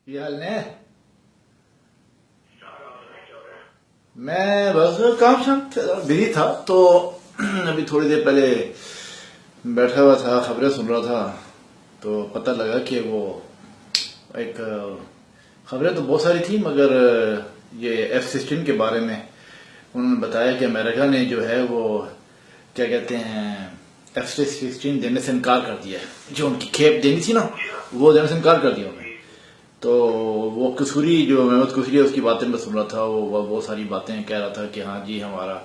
یہ حال نے میں بس کام شام بزی تھا تو ابھی تھوڑی دیر پہلے بیٹھا ہوا تھا خبریں سن رہا تھا تو پتہ لگا کہ وہ ایک خبریں تو بہت ساری تھی مگر یہ F-16 کے بارے میں انہوں نے بتایا کہ امریکہ نے جو ہے وہ کیا کہتے ہیں F-16 دینے سے انکار کر دیا ہے. جو ان کی کھیپ دینی تھی نا وہ دینے سے انکار کر دیا انہوں نے. تو وہ کسوری جو محمد کسوری ہے اس کی باتیں میں سن رہا تھا. وہ بہت ساری باتیں کہہ رہا تھا کہ ہاں جی ہمارا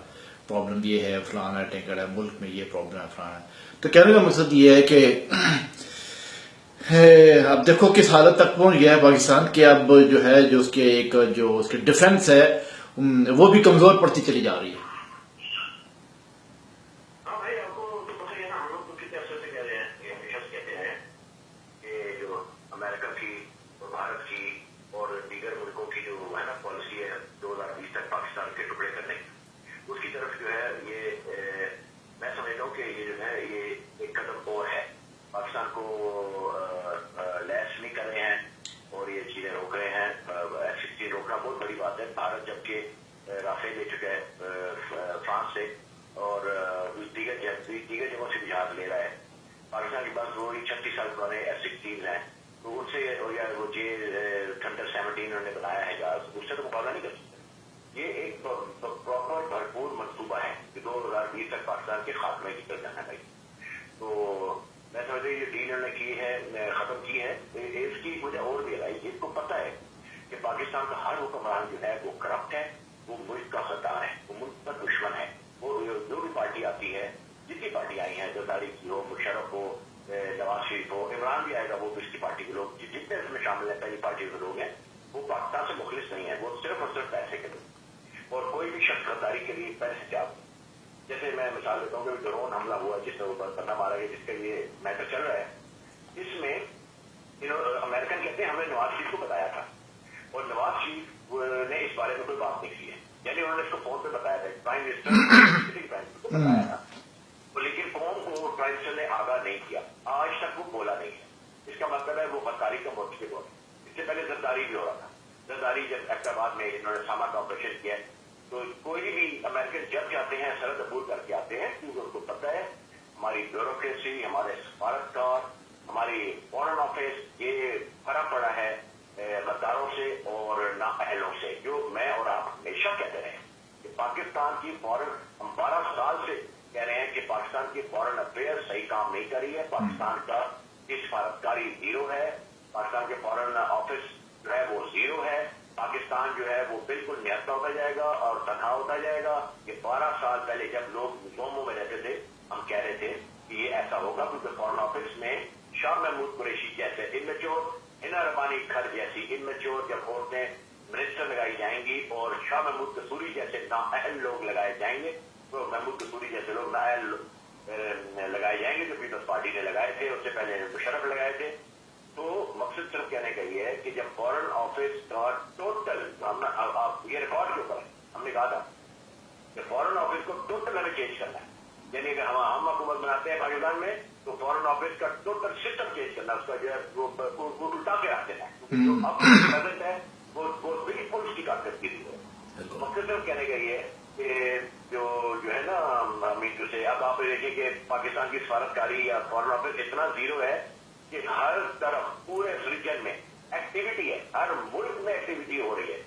پرابلم یہ ہے فلانا ٹینکر ہے ملک میں یہ پرابلم ہے فلانا ہے. تو کہنے کا مقصد یہ ہے کہ اب دیکھو کس حالت تک پہنچ گیا ہے پاکستان کہ اب جو ہے جو اس کے ڈیفنس ہے وہ بھی کمزور پڑتی چلی جا رہی ہے. پاکستان کو لیس نہیں کر رہے ہیں اور یہ چیزیں روک رہے ہیں. F-16 روکنا بہت بڑی بات ہے. بھارت جبکہ رافیل لے چکا ہے فرانس سے اور دیگر جگہوں سے بھی جہاز لے رہا ہے. پاکستان کے پاس وہ 36 سال پرانے F-16 ہیں تو ان سے وہ تھنڈر 17 انہوں نے بنایا ہے جہاز, اس سے تو مقابلہ نہیں کر سکتے. یہ ایک پراپر بھرپور منصوبہ ہے کہ 2020 تک پاکستان کے خاتمے کی طرف جانا ہے. تو میں سمجھتا ہوں یہ ڈیل انہوں نے کی ہے ختم کی ہے. اس کی وجہ اور بھی ہے اس کو پتہ ہے کہ پاکستان کا ہر حکمران جو ہے وہ کرپٹ ہے, وہ ملک کا خطا ہے, وہ ملک کا دشمن ہے. وہ جو بھی پارٹی آتی ہے, جتنی پارٹی آئی ہیں, زرداری کی ہو, مشرف ہو, نواز شریف ہو, عمران بھی آئے گا, وہ بھی اس کی پارٹی کے لوگ جتنے اس میں شامل ہیں پہلی پارٹی کے لوگ ہیں وہ پاکستان سے مخلص نہیں ہے. وہ صرف اور صرف پیسے کے لوگ اور کوئی بھی شخص غداری کے لیے پیسے چاہتے. جیسے میں مثال دیتا ہوں کہ ڈرون حملہ ہوا جس نے اوپر بندہ مارا گیا جس کا یہ میٹر چل رہا ہے, اس میں امریکن کہتے ہیں ہم نے نواز شریف کو بتایا تھا اور نواز شریف نے اس بارے میں کوئی بات نہیں کی ہے. یعنی انہوں نے اس کو فون پہ بتایا تھا, پرائم منسٹر کو بتایا تھا, لیکن قوم کو پرائم منسٹر نے آگاہ نہیں کیا. آج تک وہ بولا نہیں ہے. اس کا مطلب ہے وہ غداری کا مرتکب ہوا. اس سے پہلے زرداری بھی ہو رہا تھا. زرداری جب احتراباد میں انہوں نے ساما کا آپریشن کیا تو کوئی بھی امریکن جب جاتے ہیں سرحد عبور کر کے آتے ہیں کیونکہ ان کو پتہ ہے ہماری بیوروکریسی, ہمارے سفارتکار, ہماری فورن آفس یہ بھرا پڑا ہے غداروں سے اور نااہلوں سے. جو میں اور آپ ہمیشہ کہتے رہے ہیں کہ پاکستان کی فورن, ہم 12 سال سے کہہ رہے ہیں کہ پاکستان کی فورن افیئر صحیح کام نہیں کر رہی ہے. پاکستان کا سفارتکاری زیرو ہے, پاکستان کے فورن آفس جو ہے وہ زیرو ہے. پاکستان جو ہے وہ بالکل نہتا ہوتا جائے گا اور تنہا ہوتا جائے گا. یہ 12 سال پہلے جب لوگ گوموں میں رہتے تھے ہم کہہ رہے تھے کہ یہ ایسا ہوگا کیونکہ فورن آفس میں شاہ محمود قریشی جیسے انمیچور, ہنا ربانی کھر جیسی انمیچور جب عورتیں منسٹر لگائی جائیں گی اور شاہ محمود قصوری جیسے نااہل لوگ لگائے جائیں گے, تو محمود قصوری جیسے لوگ نااہل لگائے جائیں گے جو پیپلز پارٹی نے لگائے تھے, اس سے پہلے مشرف لگائے تھے. تو مقصد صرف کہنے کا یہ ہے کہ جب فورن آفس کا ٹوٹل یہ ریکارڈ کے اوپر ہم نے کہا تھا کہ فورن آفس کو ٹوٹل ہمیں چینج کرنا ہے. یعنی اگر ہم حکومت بناتے ہیں پاکستان میں تو فورن آفس کا ٹوٹل سسٹم چینج کرنا, اس کا جو ہے وہ الٹا کے رکھ دینا ہے کیونکہ جو اب پریزنٹ ہے وہ بالکل اس کی کارکردگی ہے. مقصد صرف کہنے کا یہ ہے کہ جو ہے نا میٹو سے اب آپ دیکھیں کہ پاکستان کی سفارتکاری یا فورن آفس اتنا زیرو ہے کہ ہر طرف پورے ریجن میں ایکٹیویٹی ہے, ہر ملک میں ایکٹیویٹی ہو رہی ہے.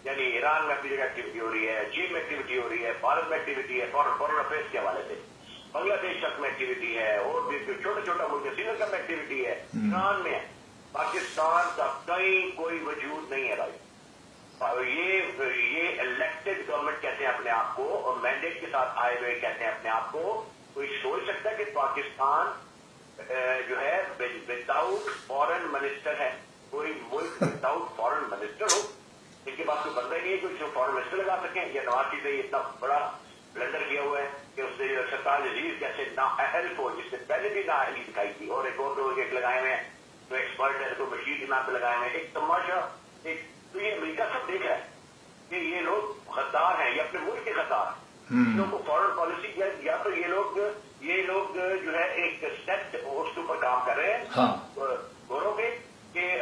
یعنی ایران میں اپنی جگہ ایکٹیویٹی ہو رہی ہے, چین میں ایکٹیویٹی ہو رہی ہے, بھارت میں ایکٹیویٹی ہے, فورن افیئرس کے حوالے سے بنگلہ دیش تک میں ایکٹیویٹی ہے, اور بھی چھوٹا چھوٹا ملک ہے, سری لنکا میں ایکٹیویٹی ہے, ایران میں ہے. پاکستان کا کہیں کوئی وجود نہیں ہے بھائی. یہ الیکٹڈ گورنمنٹ کہتے ہیں اپنے آپ کو اور مینڈیٹ کے ساتھ آئے ہوئے کہتے ہیں اپنے آپ کو. کوئی سوچ سکتا ہے کہ پاکستان جو ہے وداؤٹ فورن منسٹر ہے, کوئی ملک وداؤٹ فورن منسٹر ہو ان کے پاس کوئی بندہ ہی نہیں ہے کہ جو فورن منسٹر لگا سکیں. یا نواز شریف نے اتنا بڑا بلنڈر کیا ہوا ہے کہ اس نے سرطان عزیز جیسے نااہل کو, جس سے پہلے بھی نااہلی دکھائی تھی, اور ایک اور دو ایک لگائے ہوئے ہیں جو ایکسپرٹ ہے, تو بشیر کے نام پہ لگائے ہوئے ہیں. ایک تماشا تو یہ امریکہ سب دیکھ رہا ہے کہ یہ لوگ غدار ہیں, یہ اپنے ملک کے غدار ہیں. ان لوگوں کو فورن پالیسی یا تو یہ لوگ جو ہے ایک سیٹ اس کے اوپر کام کر رہے ہیں گوروں پہ کہ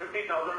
50,000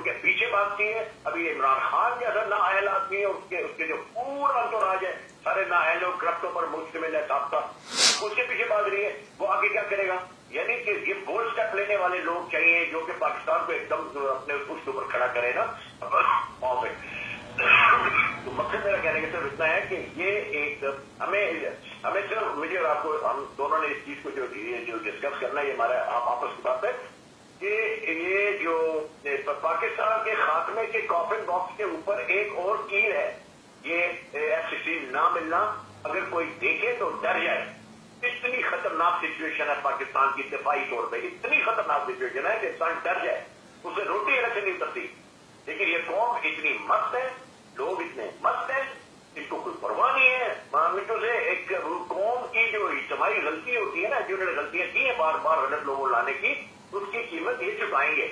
ان کے پیچھے بھاگتی ہے. ابھی عمران خان جیسا نااہل آدمی ہے, اس کے جو پورا انتوراج ہے سارے نااہلوں کرپٹوں پر مشتمل ہے سابقہ, اس کے پیچھے بھاگ رہی ہے. وہ آگے کیا کرے گا؟ یعنی کہ یہ بولڈ اسٹیپ لینے والے لوگ چاہیے جو کہ پاکستان کو ایک دم اپنے اس کے اوپر کھڑا کرے نا. تو مقصد میرا کہنے کا صرف اتنا ہے کہ یہ ایک ہمیں صرف مجھے اور آپ کو, ہم دونوں نے اس چیز کو جو ڈسکس کرنا ہے, یہ ہمارا آپس کی بات ہے کہ یہ جو پاکستان کے خاتمے کے کافن باکس کے اوپر ایک اور کیل ہے, یہ F-16 نہ ملنا. اگر کوئی دیکھے تو ڈر جائے. اتنی خطرناک سچویشن ہے پاکستان کی دفاعی طور پہ, اتنی خطرناک سچویشن ہے کہ انسان ڈر جائے, اسے روٹی الگ سے نہیں اترتی. لیکن یہ قوم اتنی مست ہے, لوگ اتنے مست ہیں, ان کو کوئی پرواہ نہیں ہے. مانگوں سے ایک قوم کی جو اجتماعی غلطی ہوتی ہے نا, جنہوں نے غلطیاں کی ہیں بار بار غلط لوگوں لانے کی, اس کی قیمت یہ چکائیں گے.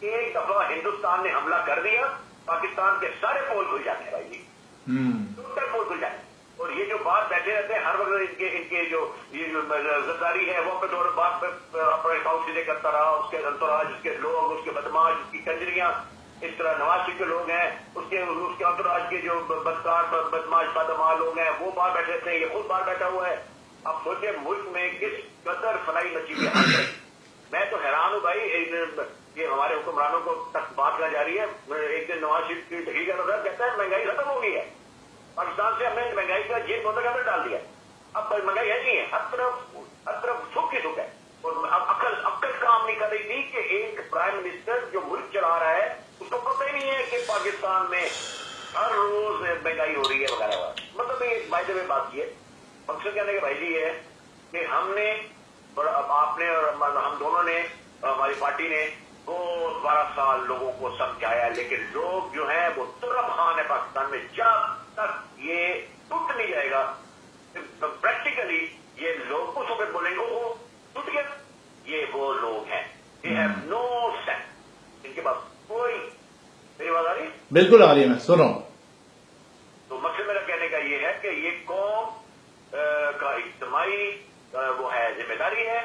ایک دفعہ ہندوستان نے حملہ کر دیا, پاکستان کے سارے پول کھل جاتے ہیں بھائی جی, ٹوٹل پول کھل جاتے ہیں. اور یہ جو باہر بیٹھے رہتے ہیں ہر وقت ان کے جو غداری ہے وہ دور بات پہ اپنے اکاؤنٹ سیدھے کرتا رہا, اس کے انتوراج, اس کے لوگ, اس کے بدماش, اس کی کنجریاں, اس طرح نواز شریف کے لوگ ہیں, اس کے انتوراج کے جو بدکار بدماش بدماش لوگ ہیں وہ باہر بیٹھے رہتے ہیں, یہ خود باہر بیٹھا ہوا ہے. اب سوچے ملک میں کس قدر فلائی مچی ہے. میں تو حیران ہوں بھائی, یہ ہمارے حکمرانوں کو تک بات نہ جاری ہے. ایک دن نواز شریف کی تحریر کا نظر کہتا ہے مہنگائی ختم ہو گئی ہے پاکستان سے, ہم نے مہنگائی کا جیل بہت زیادہ ڈال دیا. اب مہنگائی ہے نہیں ہے, ہر طرف سکھ ہی سکھ ہے. اور اب عقل کام نہیں کر رہی تھی کہ ایک پرائم منسٹر جو ملک چلا رہا ہے اس کو پتہ ہی نہیں ہے کہ پاکستان میں ہر روز مہنگائی ہو رہی ہے وغیرہ وغیرہ. مطلب ایک بھائی میں بات کی ہے, مقصد کہنے کے بھائی جی یہ ہے کہ ہم نے اور آپ نے اور ہم دونوں نے, ہماری پارٹی نے 12 سال لوگوں کو سمجھایا, لیکن لوگ جو ہیں وہ ترب خان ہے پاکستان میں. جب تک یہ ٹوٹ نہیں جائے گا پریکٹیکلی, یہ لوگ اس وقت بولیں گے وہ ٹوٹ گیا. یہ وہ لوگ ہیں, دے ہیو نو سینس, ان کے پاس کوئی. میری بات آ رہی؟ بالکل آ رہی ہے, میں سن رہا ہوں. تو مقصد میرا کہنے کا یہ ہے کہ یہ قوم کا اجتماعی وہ ہے, ذمہ داری ہے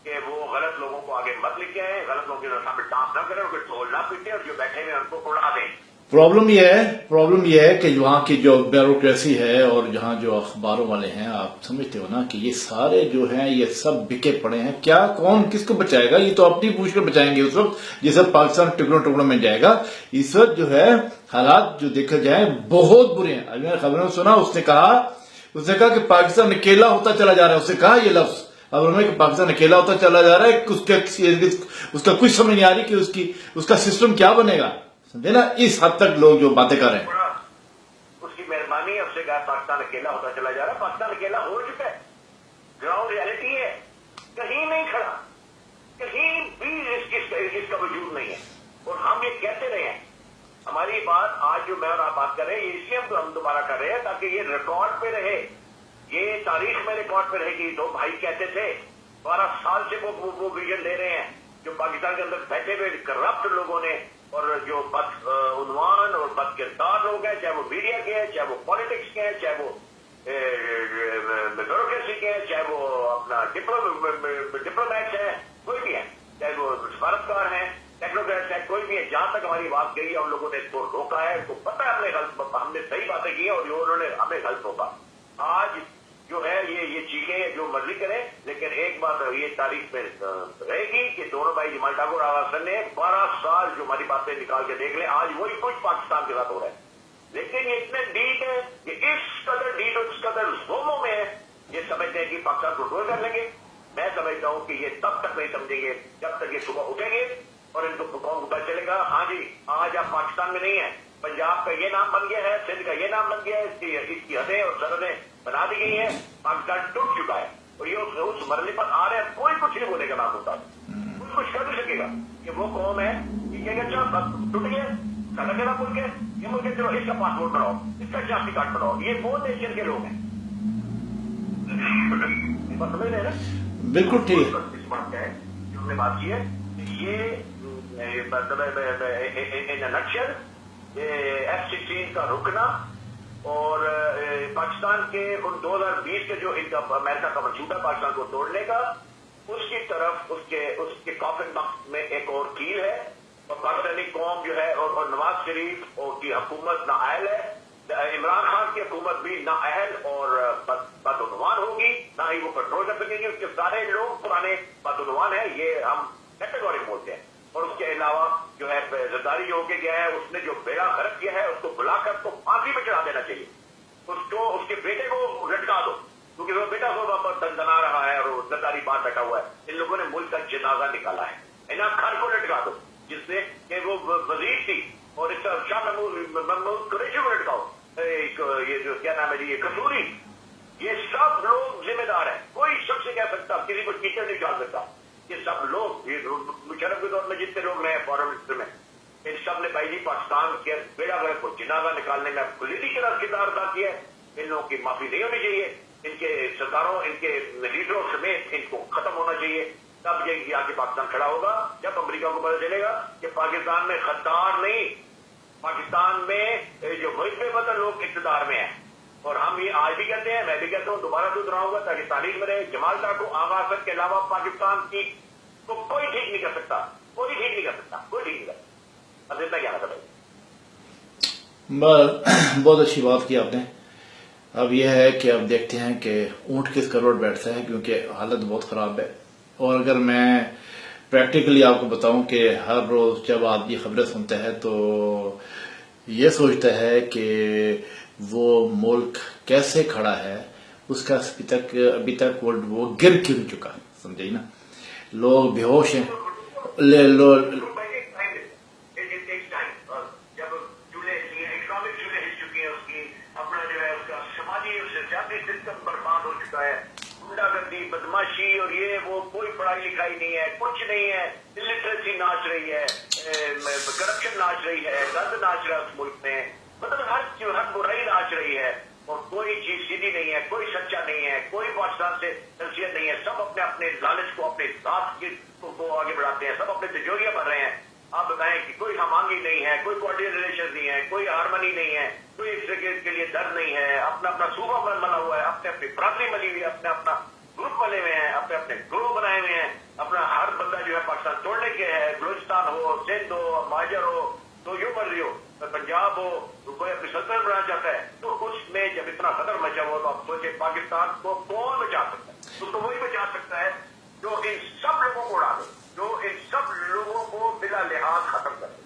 کہ وہ غلط لوگوں کو آگے مت لے کے آئے, غلط لوگوں کے سامنے ڈانس نہ کریں, ان کو ڈھول نہ پیٹیں, اور جو بیٹھے ہوئے ان کو اڑا دیں. پرابلم یہ ہے کہ وہاں کی جو بیوروکریسی ہے اور جہاں جو اخباروں والے ہیں, آپ سمجھتے ہو نا کہ یہ سارے جو ہیں یہ سب بکے پڑے ہیں. کیا کون کس کو بچائے گا؟ یہ تو اپنی پوچھ کر بچائیں گے اس وقت جس وقت پاکستان ٹکڑوں ٹکڑوں میں جائے گا. اس وقت جو ہے حالات جو دیکھا جائے بہت برے ہیں. ابھی میں نے خبروں میں سنا, اس نے کہا کہ پاکستان اکیلا ہوتا چلا جا رہا ہے. اس نے کہا یہ لفظ خبروں میں کہ پاکستان اکیلا ہوتا چلا جا رہا ہے, اس کا کچھ سمجھ نہیں آ رہی کہ اس کا سسٹم کیا بنے گا. سمجھے نا, اس حد تک لوگ جو باتیں کر رہے ہیں. اس کی مہربانی ہے, اس سے کہا پاکستان اکیلا ہوتا چلا جا رہا ہے. پاکستان اکیلا ہو چکا ہے, گراؤنڈ ریالٹی ہے, کہیں نہیں کھڑا, کہیں بھی اس کا وجود نہیں ہے. اور ہم یہ کہتے رہے ہیں, ہماری بات آج جو میں اور آپ بات کر رہے ہیں اس لیے ہم دوبارہ کر رہے ہیں تاکہ یہ ریکارڈ پہ رہے, یہ تاریخ میں ریکارڈ پہ رہے گی. دو بھائی کہتے تھے 12 سال سے وہ ویژن لے رہے ہیں, جو پاکستان کے اندر بیٹھے ہوئے کرپٹ لوگوں نے اور جو بد عنوان اور بد کردار لوگ ہیں, چاہے وہ میڈیا کے ہیں, چاہے وہ پالیٹکس کے ہیں, چاہے وہ بیوروکریسی کے ہیں, چاہے وہ اپنا ڈپلومیٹس ہیں, کوئی بھی ہے, چاہے وہ سفارتکار ہیں, ٹیکنوکریٹس ہیں, کوئی بھی ہے. جہاں تک ہماری بات گئی ہے ان لوگوں نے اس کو روکا ہے. ان کو پتہ ہے ہم نے صحیح باتیں کی ہیں اور انہوں نے ہمیں غلط روکا. آج جو ہے یہ چیخیں جو مرضی کریں, لیکن ایک بات یہ تاریخ میں رہے گی کہ دونوں بھائی جمال ٹھاکر اور حسن نے 12 سال جو ہماری باتیں نکال کے دیکھ لیں, آج وہی کچھ پاکستان کے ساتھ ہو رہا ہے. لیکن یہ اتنے ڈیٹ ہے کہ اس قدر ڈیٹ اور اس قدر زوموں میں ہے, یہ سمجھتے ہیں کہ پاکستان کنٹرول کر لیں گے. میں سمجھتا ہوں کہ یہ تب تک نہیں سمجھیں گے جب تک یہ صبح اٹھیں گے اور ان کو قوم کو پتہ چلے گا ہاں جی آج آپ پاکستان میں نہیں ہیں, پنجاب کا یہ نام بن گیا ہے, سندھ کا یہ نام بن گیا ہے, اس کی حدیں اور سرحدیں بنا دی گئی ہیں, پاکستان ٹوٹ چکا ہے. اور یہ اس مرحلے پر آ رہے ہیں, کوئی کچھ نہیں بولے گا نام ہوتا, کوئی کچھ کر نہیں سکے گا کہ وہ قوم ہے کہ اچھا ٹوٹ گئے سڑکیں ملک ہے, یہ ملک ہے, چلو اس کا پاسپورٹ بناؤ, اس کا شناختی کارڈ بناؤ. یہ وہ نیشن کے لوگ ہیں. سمجھ رہے نا, بالکل ٹھیک. اس بات کا ہے جو ہم نے بات کی ہے, یہ نقشل F-16 کا رکنا اور پاکستان کے ان 2020 کے جو امریکہ کا منصوبہ ہے پاکستان کو توڑنے کا, اس کی طرف اس کے کافن باکس میں ایک اور کیل ہے اور پاکستانی قوم جو ہے اور نواز شریف کی حکومت نااہل ہے، عمران خان کی حکومت بھی نااہل اور بدعنوان ہوگی، نہ ہی وہ کنٹرول کر سکیں گے. اس کے سارے لوگ پرانے بدعنوان ہیں، یہ ہم کیٹیگوری بولتے ہیں. اور اس کے علاوہ جو ہے زرداری جو ہو کے گیا ہے، اس نے جو بیڑا غرق کیا ہے، اس کو بلا کر اس کو پھانسی پہ چڑھا دینا چاہیے. اس کے بیٹے کو لٹکا دو، کیونکہ وہ بیٹا کو دندنا رہا ہے اور زرداری باہر بیٹھا ہوا ہے. ان لوگوں نے ملک کا جنازہ نکالا ہے. انعام خان کو لٹکا دو، جس سے کہ وہ وزیر تھی، اور اس شاہ محمود قریشی کو لٹکاؤ، یہ جو کیا نام ہے جی، یہ کسوری. یہ سب لوگ ذمہ دار ہیں. کوئی شخص نہیں کہہ سکتا، کسی کو ٹیچر نہیں ڈال سکتا. یہ سب لوگ مشرف کے دور میں جتنے لوگ رہے ہیں فارن منسٹر میں، ان سب نے بھائی جی پاکستان کے بیڑا غرق کو جنازہ نکالنے میں کلیدی کردار ادا کیا ہے. ان لوگوں کی معافی نہیں ہونی چاہیے. ان کے سرکاروں، ان کے لیڈروں سمیت ان کو ختم ہونا چاہیے. تب یہ آگے پاکستان کھڑا ہوگا جب امریکہ کو پتہ چلے گا کہ پاکستان میں غدار نہیں، پاکستان میں جو محب وطن لوگ اقتدار میں ہیں. اور ہم یہ آج بھی کہتے ہیں، میں بھی کہتا ہوں، دوبارہ دہراؤں گا تاکہ تاریخ میں رہے. جمال ڈاکو آغا حسن کے علاوہ پاکستان کی کو کوئی ٹھیک نہیں کر سکتا، کوئی ٹھیک نہیں کر سکتا، کوئی ٹھیک نہیں کر سکتا. اب اتنا کیا بھائی. بہت اچھی بات کی آپ نے. اب یہ ہے کہ اب دیکھتے ہیں کہ اونٹ کس کروڑ بیٹھتا ہے، کیونکہ حالت بہت خراب ہے. اور اگر میں پریکٹیکلی آپ کو بتاؤں کہ ہر روز جب آدمی خبریں سنتا ہے تو یہ سوچتا ہے کہ وہ ملک کیسے کھڑا ہے، اس کا ابھی تک وہ گر کیوں نہیں چکا. سمجھے نا، لوگ بے ہوش ہیں. برباد ہو چکا ہے. گنڈا گردی، بدماشی اور یہ وہ، کوئی پڑھائی لکھائی نہیں ہے، کچھ نہیں ہے. الٹریسی ناچ رہی ہے، کرپشن ناچ رہی ہے، درد ناچ رہا ہے اس ملک میں. مطلب ہر برائی ناچ رہی ہے. اور کوئی چیز سیدھی نہیں ہے، کوئی سچا نہیں ہے، کوئی پاکستان سے حیثیت نہیں ہے. سب اپنے اپنے لالچ کو، اپنے ذات کو آگے بڑھاتے ہیں. سب اپنے تجوریاں بھر رہے ہیں. آپ بتائیں کہ کوئی ہمانگی نہیں ہے، کوئی کوارڈینیٹ ریلیشن نہیں ہے، کوئی ہارمنی نہیں ہے، کوئی ایک سیکنڈ کے لیے درد نہیں ہے. اپنا اپنا صوبہ بنا ہوا ہے، اپنے اپنی برادری ملی ہوئی ہے، اپنا اپنا گروپ بنے ہوئے ہیں، اپنے اپنے گروہ بنائے ہوئے ہیں. اپنا ہر بندہ جو ہے پاکستان توڑنے کے ہے. بلوچستان ہو، سندھ ہو، مہاجر ہو، تو یوں مرضی ہو، پنجاب ہو، کوئی اپنی سلطنت بنانا چاہتا ہے. تو اس میں جب اتنا خطر مچا ہوا تو آپ سوچیں پاکستان کو کون بچا سکتا ہے؟ تو وہی بچا سکتا ہے جو ان سب لوگوں کو اڑا دے، جو ان سب لوگوں کو بلا لحاظ ختم کر دے.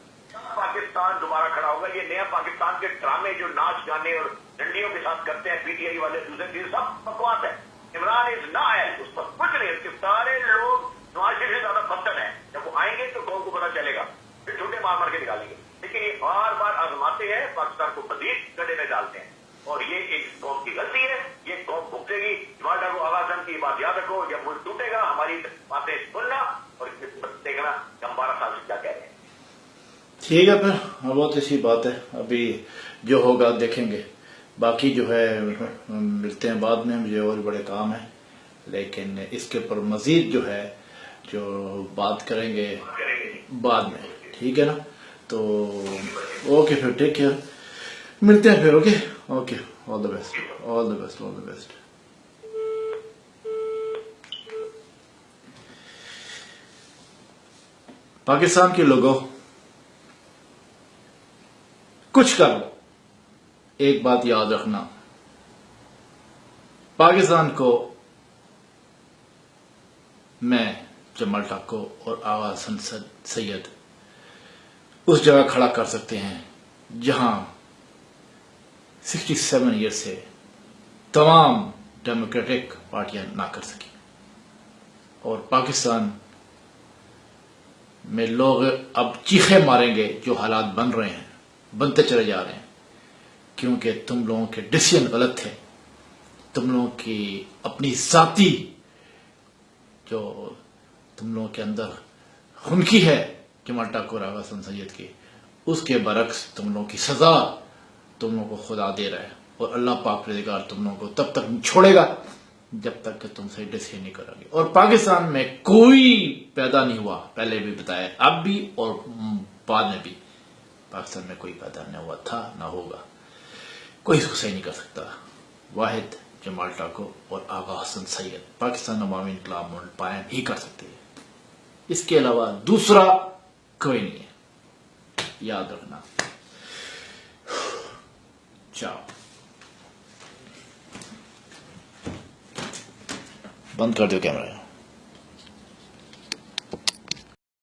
پاکستان دوبارہ کھڑا ہوگا. یہ نیا پاکستان کے ڈرامے جو ناچ گانے اور ڈنڈیوں کے ساتھ کرتے ہیں پی ٹی آئی والے، دوسرے چیز سب بکواس ہے. عمران از نہ آئے، اس پر کچھ نہیں. اس کے سارے لوگ نواز شریف سے زیادہ بدتر ہیں. جب وہ آئیں گے تو قوم کو پتا چلے گا، پھر جھوٹے مار کے نکالیں گے. لیکن یہ بار بار آزماتے ہیں، پاکستان کو مزید گڈھے میں ڈالتے ہیں. اور یہ ایک قوم کی غلطی ہے. یہ قوم بھگتے گی. جمال ڈاکو آغا حسن کی بات یاد رکھو، جب ملک ٹوٹے گا ہماری باتیں سننا اور دیکھنا کہ ہم 12 سال سے کیا کہہ رہے ہیں. ٹھیک ہے، پھر بہت اچھی بات ہے. ابھی جو ہوگا دیکھیں گے. باقی جو ہے ملتے ہیں بعد میں، مجھے اور بڑے کام ہیں. لیکن اس کے اوپر مزید جو ہے جو بات کریں گے بعد میں. ٹھیک ہے نا؟ تو اوکے، پھر ٹیک کیئر. ملتے ہیں پھر. Okay okay, all the best, all the best, all the best. Pakistan کے لوگوں، کچھ کرو، ایک بات یاد رکھنا، پاکستان کو میں جمال ڈاکو اور آغا حسن سید اس جگہ کھڑا کر سکتے ہیں جہاں 67 ایئر سے تمام ڈیموکریٹک پارٹیاں نہ کر سکیں. اور پاکستان میں لوگ اب چیخے ماریں گے جو حالات بن رہے ہیں، بنتے چلے جا رہے ہیں، کیونکہ تم لوگوں کے ڈیسیژن غلط تھے. تم لوگوں کی اپنی ذاتی جو تم لوگوں کے اندر خنکی ہے جمال ڈاکو اور آغا حسن سید کی، اس کے برعکس تم لوگوں کی سزا تم لوگوں کو خدا دے رہا ہے. اور اللہ پاک پروردگار تم لوگوں کو تب تک چھوڑے گا جب تک کہ تم صحیح ڈیسیژن نہیں کرو گے. اور پاکستان میں کوئی پیدا نہیں ہوا، پہلے بھی بتایا، اب بھی اور بعد میں بھی پاکستان میں کوئی پیدا نہیں ہوا تھا، نہ ہوگا. کوئی اس کو صحیح نہیں کر سکتا. واحد جمال ڈاکو اور آغا حسن سید پاکستان عوامی انقلاب قائم ہی کر سکتے ہیں. اس کے علاوہ دوسرا کوئی نہیں ہے. یاد رکھنا. چاؤ. بند کر دو کیمرہ.